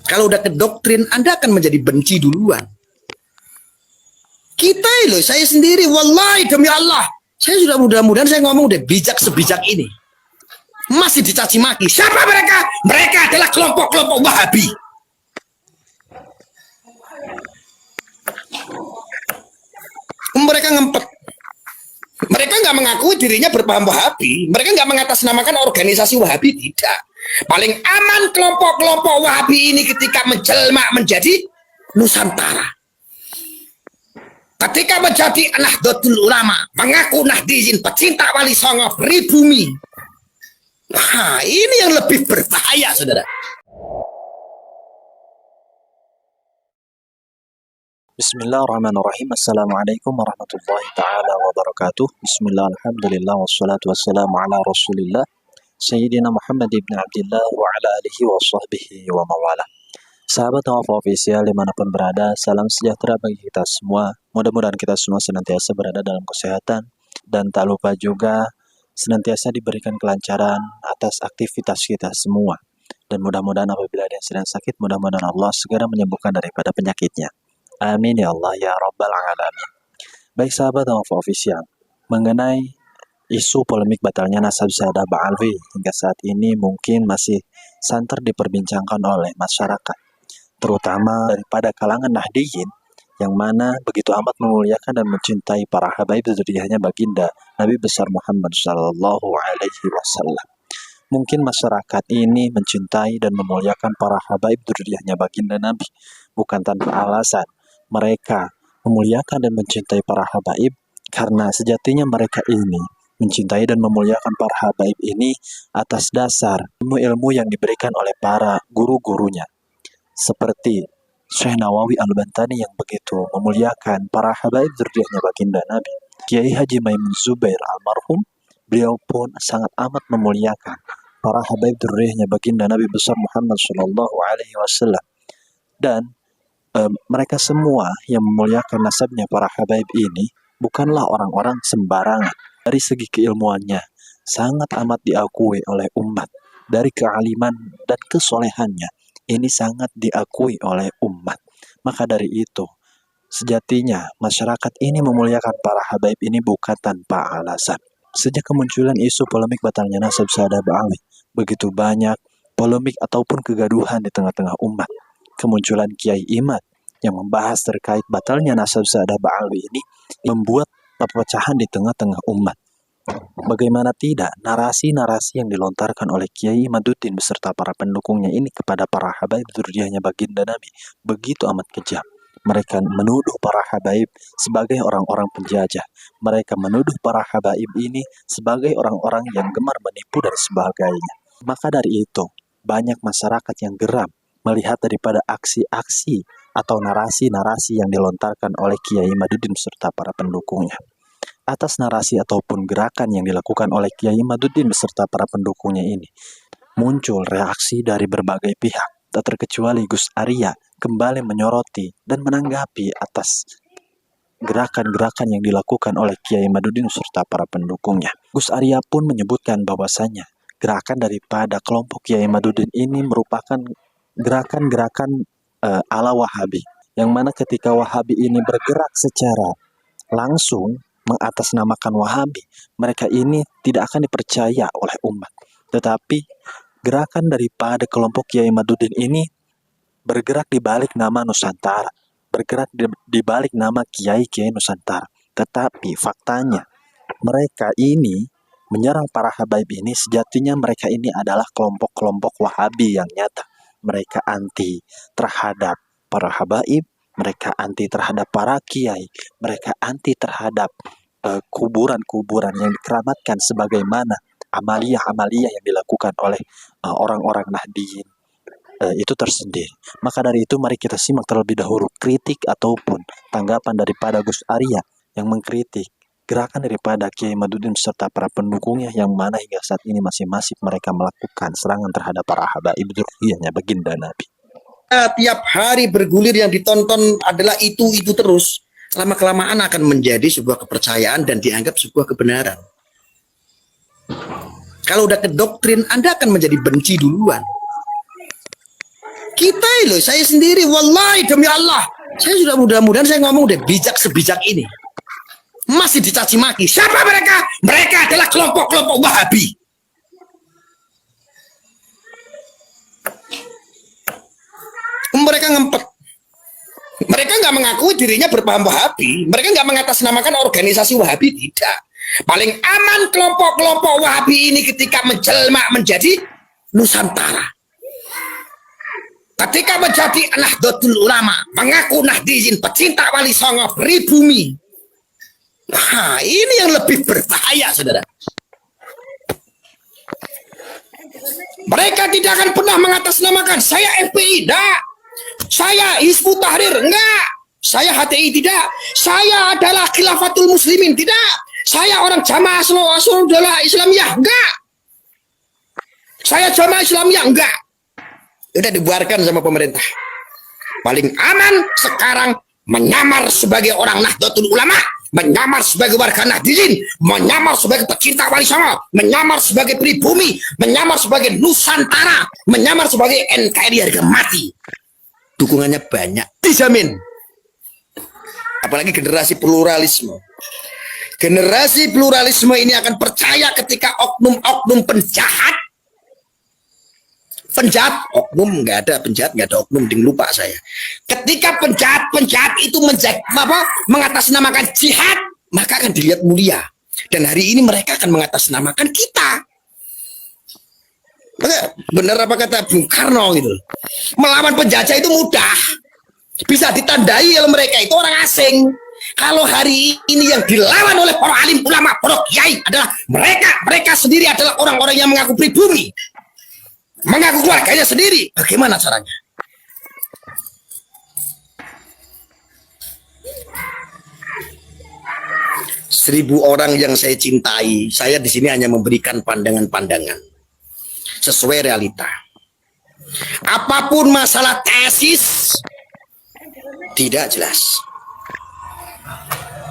Kalau udah ke doktrin, Anda akan menjadi benci duluan. Kita loh, saya sendiri, wallahi demi Allah, saya sudah mudah-mudahan saya ngomong udah bijak sebijak ini. Masih dicaci maki. Siapa mereka? Mereka adalah kelompok-kelompok Wahabi. Mereka ngempet. Mereka nggak mengakui dirinya berpaham Wahabi. Mereka nggak mengatasnamakan organisasi Wahabi, tidak. Paling aman kelompok-kelompok Wahabi ini ketika menjelma menjadi Nusantara. Ketika menjadi Nahdlatul Ulama, mengaku Nahdiyin, pecinta Wali Songo, pribumi. Nah, ini yang lebih berbahaya, saudara. Bismillahirrahmanirrahim. Assalamualaikum warahmatullahi ta'ala wabarakatuh. Bismillah, alhamdulillah, wassalatu wassalamu ala rasulillah Sayyidina Muhammad ibn Abdillah wa ala alihi wa sahbihi wa mawala. Sahabat Tawaf Official dimanapun berada, salam sejahtera bagi kita semua. Mudah-mudahan kita semua senantiasa berada dalam kesehatan, dan tak lupa juga senantiasa diberikan kelancaran atas aktivitas kita semua. Dan mudah-mudahan apabila ada yang sedang sakit, mudah-mudahan Allah segera menyembuhkan daripada penyakitnya. Amin ya Allah ya Rabbal Alamin. Baik sahabat Tawaf Official, mengenai isu polemik batalnya nasab Syahdah Ba'alwi hingga saat ini mungkin masih santer diperbincangkan oleh masyarakat, terutama daripada kalangan Nahdiyin yang mana begitu amat memuliakan dan mencintai para habaib dzurriyyahnya baginda Nabi besar Muhammad Sallallahu Alaihi Wasallam. Mungkin masyarakat ini mencintai dan memuliakan para habaib dzurriyyahnya baginda Nabi bukan tanpa alasan. Mereka memuliakan dan mencintai para habaib karena sejatinya mereka ini mencintai dan memuliakan para habaib ini atas dasar ilmu-ilmu yang diberikan oleh para guru-gurunya. Seperti Syekh Nawawi Al-Bantani yang begitu memuliakan para habaib dzurriyyahnya baginda Nabi. Kiai Haji Maimun Zubair almarhum, beliau pun sangat amat memuliakan para habaib dzurriyyahnya baginda Nabi besar Muhammad Shallallahu Alaihi Wasallam. Dan mereka semua yang memuliakan nasabnya para habaib ini bukanlah orang-orang sembarangan. Dari segi keilmuannya sangat amat diakui oleh umat. Dari kealiman dan kesolehannya ini sangat diakui oleh umat. Maka dari itu, sejatinya masyarakat ini memuliakan para habaib ini bukan tanpa alasan. Sejak kemunculan isu polemik batalnya nasab Syahdah Ba'alwi, begitu banyak polemik ataupun kegaduhan di tengah-tengah umat. Kemunculan Kiai Imad yang membahas terkait batalnya nasab Syahdah Ba'alwi ini membuat perpecahan di tengah-tengah umat. Bagaimana tidak, narasi-narasi yang dilontarkan oleh Kiai Imaduddin beserta para pendukungnya ini kepada para habaib dzurriyyahnya baginda Nabi begitu amat kejam. Mereka menuduh para habaib sebagai orang-orang penjajah. Mereka menuduh para habaib ini sebagai orang-orang yang gemar menipu dan sebagainya. Maka dari itu, banyak masyarakat yang geram melihat daripada aksi-aksi atau narasi-narasi yang dilontarkan oleh Kiai Imaduddin beserta para pendukungnya. Atas narasi ataupun gerakan yang dilakukan oleh Kiai Imaduddin beserta para pendukungnya ini, muncul reaksi dari berbagai pihak, tak terkecuali Gus Arya kembali menyoroti dan menanggapi atas gerakan-gerakan yang dilakukan oleh Kiai Imaduddin beserta para pendukungnya. Gus Arya pun menyebutkan bahwasanya gerakan daripada kelompok Kiai Imaduddin ini merupakan gerakan-gerakan ala Wahabi, yang mana ketika Wahabi ini bergerak secara langsung mengatasnamakan Wahabi, mereka ini tidak akan dipercaya oleh umat. Tetapi gerakan daripada kelompok Kiai Imaduddin ini bergerak di balik nama Nusantara, bergerak di balik nama Kiai-Kiai Nusantara. Tetapi faktanya mereka ini menyerang para habaib ini, sejatinya mereka ini adalah kelompok-kelompok Wahabi yang nyata. Mereka anti terhadap para habaib, mereka anti terhadap para kiai, mereka anti terhadap kuburan-kuburan yang dikeramatkan sebagaimana amaliyah-amaliyah yang dilakukan oleh orang-orang Nahdiyin itu tersendiri. Maka dari itu mari kita simak terlebih dahulu kritik ataupun tanggapan daripada Gus Arya yang mengkritik gerakan daripada Kiai Imaduddin serta para pendukungnya, yang mana hingga saat ini masih masif mereka melakukan serangan terhadap para habaib dzurriyyahnya baginda Nabi. Tiap hari bergulir yang ditonton adalah itu terus, lama-kelamaan akan menjadi sebuah kepercayaan dan dianggap sebuah kebenaran. Kalau udah ke doktrin, Anda akan menjadi benci duluan. Kita loh, saya sendiri, wallahi demi Allah, saya sudah mudah-mudahan saya ngomong udah bijak sebijak ini. Masih dicaci maki. Siapa mereka? Mereka adalah kelompok-kelompok Wahabi. Mereka ngempet. Mereka nggak mengakui dirinya berpaham Wahabi. Mereka nggak mengatasnamakan organisasi Wahabi, tidak. Paling aman kelompok-kelompok Wahabi ini ketika menjelma menjadi Nusantara. Ketika menjadi Nahdlatul Ulama, mengaku Nahdiyin, pecinta Wali Songo, pribumi. Nah, ini yang lebih berbahaya, saudara. Mereka tidak akan pernah mengatasnamakan saya FPI, enggak. Saya Hizbut Tahrir, enggak. Saya HTI, tidak. Saya adalah Khilafatul Muslimin, tidak. Saya orang Jamaah Ansaruddaullah Islamiyah, enggak. Saya Jamaah Islamiyah, enggak. Udah dibuarkan sama pemerintah. Paling aman sekarang menyamar sebagai orang Nahdlatul Ulama, menyamar sebagai warga Nahdiyin, menyamar sebagai pecinta Wali Songo, menyamar sebagai pribumi, menyamar sebagai Nusantara, menyamar sebagai NKRI harga mati. Dukungannya banyak, dijamin. Apalagi generasi pluralisme. Generasi pluralisme ini akan percaya ketika oknum-oknum penjahat, oknum nggak ada penjahat, nggak ada oknum, ding lupa saya. Ketika penjahat itu mengatasnamakan jihad, maka akan dilihat mulia. Dan hari ini mereka akan mengatasnamakan kita. Benar apa kata Bung Karno gitu. Melawan penjajah itu mudah. Bisa ditandai kalau mereka itu orang asing. Kalau hari ini yang dilawan oleh para alim ulama, para kiai adalah mereka sendiri adalah orang-orang yang mengaku pribumi, mengaku keluarganya sendiri. Bagaimana caranya? Seribu orang yang saya cintai, saya di sini hanya memberikan pandangan-pandangan sesuai realita. Apapun masalah tesis tidak jelas.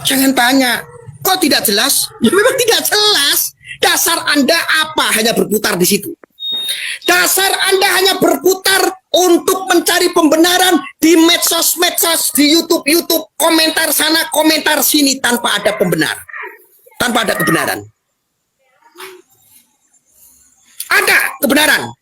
Jangan tanya, kok tidak jelas? Ya memang tidak jelas. Dasar Anda apa? Hanya berputar di situ. Dasar Anda hanya berputar untuk mencari pembenaran di medsos-medsos, di YouTube, komentar sana, komentar sini tanpa ada pembenar. Tanpa ada kebenaran. Ada kebenaran.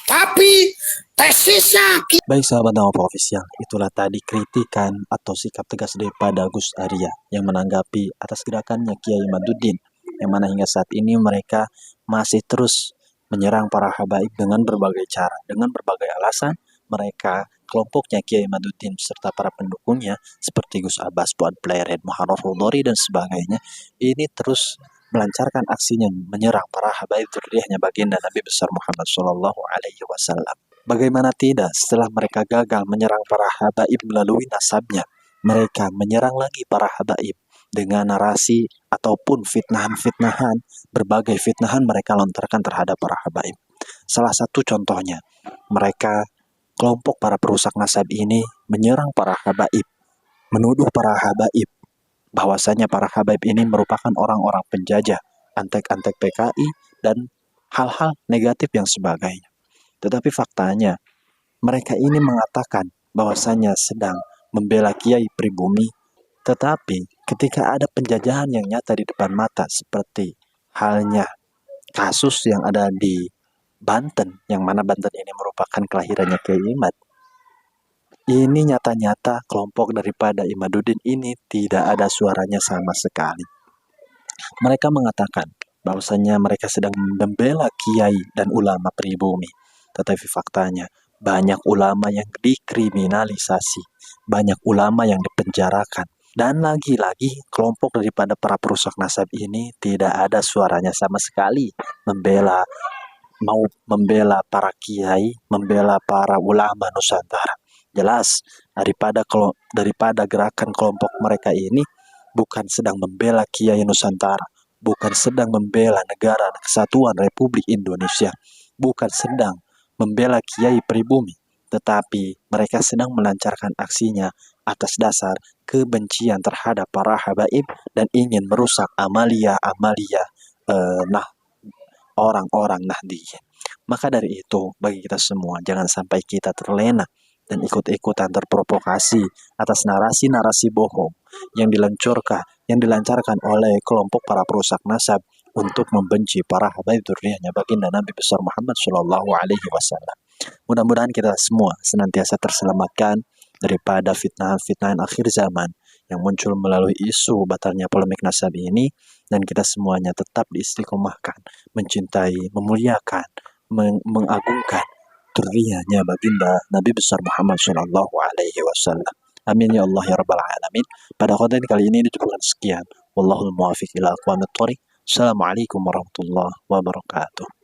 Tapi tesisnya. Baik sahabat Dakwah Official, itulah tadi kritikan atau sikap tegas daripada Gus Arya yang menanggapi atas gerakannya Kiai Imaduddin, yang mana hingga saat ini mereka masih terus menyerang para habaib dengan berbagai cara, dengan berbagai alasan. Mereka, kelompoknya Kiai Imaduddin serta para pendukungnya seperti Gus Abbas, Fuad Playred, Muharrar Hudori dan sebagainya, ini terus melancarkan aksinya menyerang para habaib dzurriyyahnya baginda Nabi besar Muhammad SAW. Bagaimana tidak, setelah mereka gagal menyerang para habaib melalui nasabnya, mereka menyerang lagi para habaib dengan narasi ataupun fitnahan-fitnahan, berbagai fitnahan mereka lontarkan terhadap para habaib. Salah satu contohnya, mereka, kelompok para perusak nasab ini menyerang para habaib, menuduh para habaib bahwasanya para habaib ini merupakan orang-orang penjajah, antek-antek PKI, dan hal-hal negatif yang sebagainya. Tetapi faktanya, mereka ini mengatakan bahwasanya sedang membela kiai pribumi, tetapi ketika ada penjajahan yang nyata di depan mata, seperti halnya kasus yang ada di Banten, yang mana Banten ini merupakan kelahirannya Kiai Imad, ini nyata-nyata kelompok daripada Imaduddin ini tidak ada suaranya sama sekali. Mereka mengatakan bahwasanya mereka sedang membela kiai dan ulama pribumi, tetapi faktanya banyak ulama yang dikriminalisasi, banyak ulama yang dipenjarakan, dan lagi-lagi kelompok daripada para perusak nasab ini tidak ada suaranya sama sekali membela para kiai, membela para ulama Nusantara. Jelas daripada gerakan kelompok mereka ini bukan sedang membela kiai Nusantara, bukan sedang membela negara kesatuan Republik Indonesia, bukan sedang membela kiai pribumi, tetapi mereka sedang melancarkan aksinya atas dasar kebencian terhadap para habaib dan ingin merusak amalia orang-orang Nahdiyin. Maka dari itu, bagi kita semua, jangan sampai kita terlena dan ikut-ikutan terprovokasi atas narasi-narasi bohong yang dilancarkan oleh kelompok para perusak nasab untuk membenci para habaib dzurriyyahnya baginda Nabi besar Muhammad Shallallahu Alaihi Wasallam. Mudah-mudahan kita semua senantiasa terselamatkan daripada fitnah-fitnah akhir zaman yang muncul melalui isu batalnya polemik nasab ini, dan kita semuanya tetap diistiqomahkan, mencintai, memuliakan, mengagungkan dzurriyyahnya baginda Nabi besar Muhammad Shallallahu Alaihi Wasallam. Amin ya Allah ya Rabbal Alamin. Pada konten kali ini dicukupkan sekian. Wallahul muwaffiq ila aqwamit thoriq. Assalamualaikum warahmatullahi wabarakatuh.